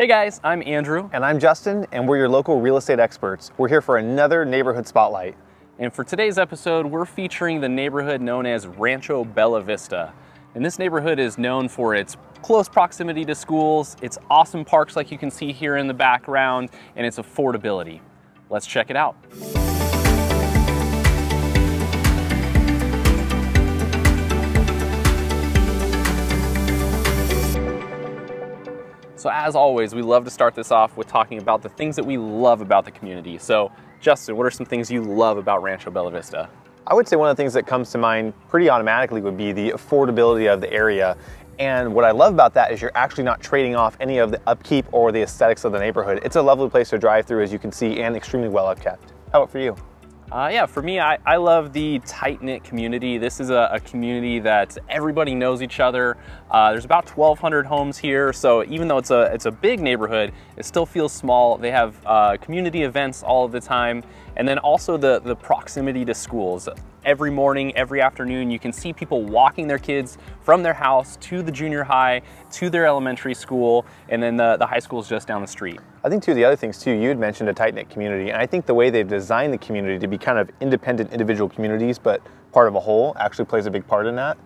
Hey guys, I'm Andrew. And I'm Justin, and we're your local real estate experts. We're here for another neighborhood spotlight. And for today's episode, we're featuring the neighborhood known as Rancho Bella Vista. And this neighborhood is known for its close proximity to schools, its awesome parks like you can see here in the background, and its affordability. Let's check it out. So as always, we love to start this off with talking about the things that we love about the community. So Justin, what are some things you love about Rancho Bella Vista? I would say one of the things that comes to mind pretty automatically would be the affordability of the area. And what I love about that is you're actually not trading off any of the upkeep or the aesthetics of the neighborhood. It's a lovely place to drive through, as you can see, and extremely well upkept. How about for you? Yeah, for me, I love the tight-knit community. This is a community that everybody knows each other. There's about 1,200 homes here, so even though it's a big neighborhood, it still feels small. They have community events all of the time, and then also the proximity to schools. Every morning, every afternoon, you can see people walking their kids from their house to the junior high, to their elementary school, and then the high school is just down the street. I think too, the other things too, you had mentioned a tight-knit community, and I think the way they've designed the community to be kind of independent individual communities, but part of a whole, actually plays a big part in that.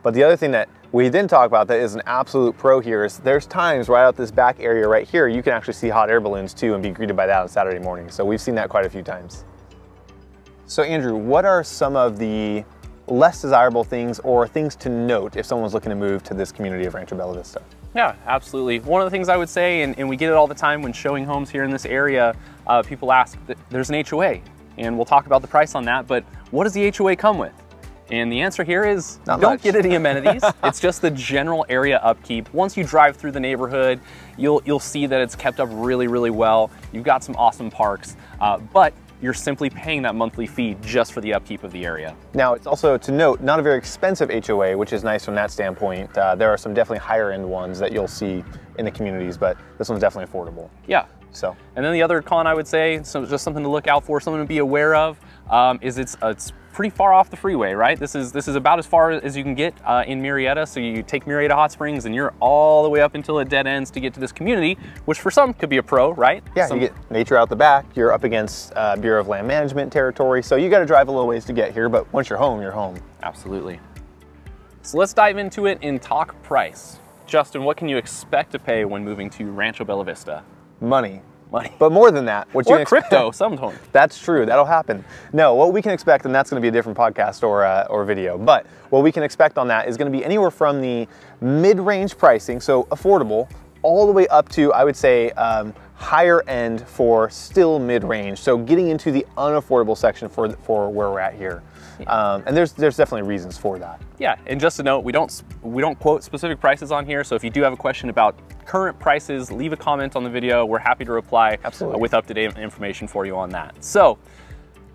But the other thing that we didn't talk about that is an absolute pro here is there's times right out this back area right here, you can actually see hot air balloons too and be greeted by that on Saturday morning. So we've seen that quite a few times. So Andrew, what are some of the less desirable things or things to note if someone's looking to move to this community of Rancho Bella Vista? Yeah, absolutely. One of the things I would say, and we get it all the time when showing homes here in this area, people ask, there's an HOA, and we'll talk about the price on that, but what does the HOA come with? And the answer here is don't get any amenities. It's just the general area upkeep. Once you drive through the neighborhood, you'll see that it's kept up really, really well. You've got some awesome parks, but you're simply paying that monthly fee just for the upkeep of the area. Now, it's also to note, not a very expensive HOA, which is nice from that standpoint. There are some definitely higher end ones that you'll see in the communities, but this one's definitely affordable. Yeah. So, and then the other con I would say, so just something to look out for, something to be aware of, is it's pretty far off the freeway, right? This is about as far as you can get in Murrieta. So you take Murrieta Hot Springs and you're all the way up until it dead ends to get to this community, which for some could be a pro, right? Yeah, you get nature out the back, you're up against Bureau of Land Management territory, so you got to drive a little ways to get here, but once you're home, you're home. Absolutely. So let's dive into it and talk price. Justin, what can you expect to pay when moving to Rancho Bella Vista? Money. But more than that, what or crypto, sometimes. That's true, that'll happen. No, what we can expect, and that's going to be a different podcast or video, but what we can expect on that is going to be anywhere from the mid-range pricing, so affordable, all the way up to, I would say, higher end for still mid-range. So getting into the unaffordable section for where we're at here. And there's definitely reasons for that. Yeah, and just a note, we don't quote specific prices on here, so if you do have a question about current prices, leave a comment on the video. We're happy to reply with up-to-date information for you on that. So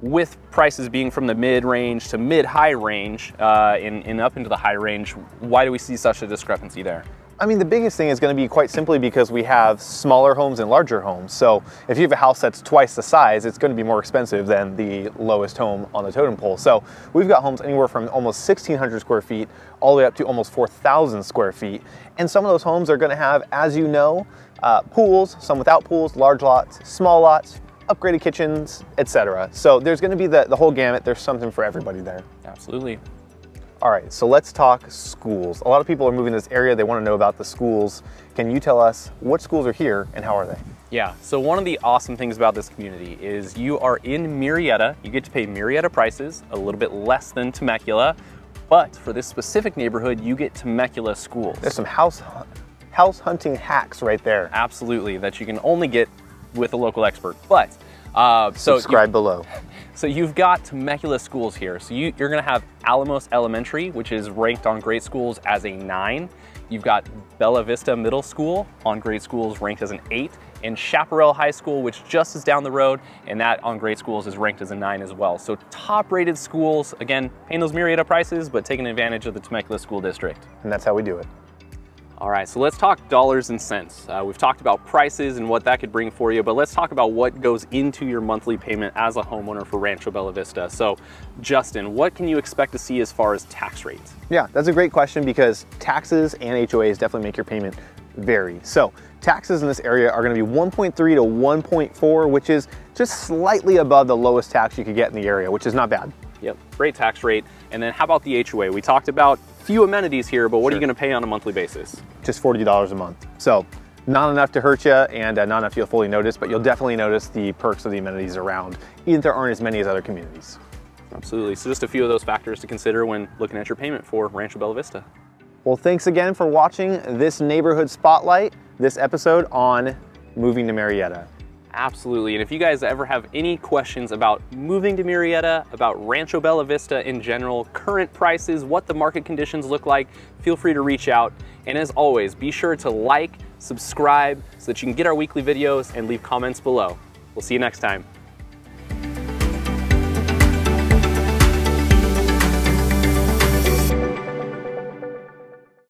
with prices being from the mid-range to mid-high range and up into the high range, why do we see such a discrepancy there? I mean, the biggest thing is going to be quite simply because we have smaller homes and larger homes. So if you have a house that's twice the size, it's going to be more expensive than the lowest home on the totem pole. So we've got homes anywhere from almost 1,600 square feet all the way up to almost 4,000 square feet. And some of those homes are going to have, as you know, pools, some without pools, large lots, small lots, upgraded kitchens, etc. So there's going to be the whole gamut. There's something for everybody there. Absolutely. All right, so let's talk schools. A lot of people are moving to this area. They want to know about the schools. Can you tell us what schools are here and how are they? Yeah, so one of the awesome things about this community is you are in Murrieta. You get to pay Murrieta prices, a little bit less than Temecula, but for this specific neighborhood, you get Temecula schools. There's some house hunting hacks right there. Absolutely, that you can only get with a local expert. But subscribe below. So you've got Temecula schools here. So you're gonna have Alamos Elementary, which is ranked on Great Schools as a 9. You've got Bella Vista Middle School on Great Schools ranked as an 8, and Chaparral High School, which just is down the road, and that on Great Schools is ranked as a 9 as well. So top rated schools, again, paying those Murrieta prices, but taking advantage of the Temecula School District. And that's how we do it. All right, so let's talk dollars and cents. We've talked about prices and what that could bring for you, but let's talk about what goes into your monthly payment as a homeowner for Rancho Bella Vista. So Justin, what can you expect to see as far as tax rates? Yeah, that's a great question because taxes and HOAs definitely make your payment vary. So taxes in this area are going to be 1.3 to 1.4, which is just slightly above the lowest tax you could get in the area, which is not bad. Yep, great tax rate. And then how about the HOA? We talked about few amenities here, but what are you going to pay on a monthly basis? Just $40 a month. So not enough to hurt you, and not enough you'll fully notice, but you'll definitely notice the perks of the amenities around, even if there aren't as many as other communities. Absolutely. So just a few of those factors to consider when looking at your payment for Rancho Bella Vista. Well, thanks again for watching this neighborhood spotlight, this episode on moving to Murrieta. Absolutely. And if you guys ever have any questions about moving to Murrieta, about Rancho Bella Vista in general, current prices, what the market conditions look like, feel free to reach out. And as always, be sure to like, subscribe so that you can get our weekly videos and leave comments below. We'll see you next time.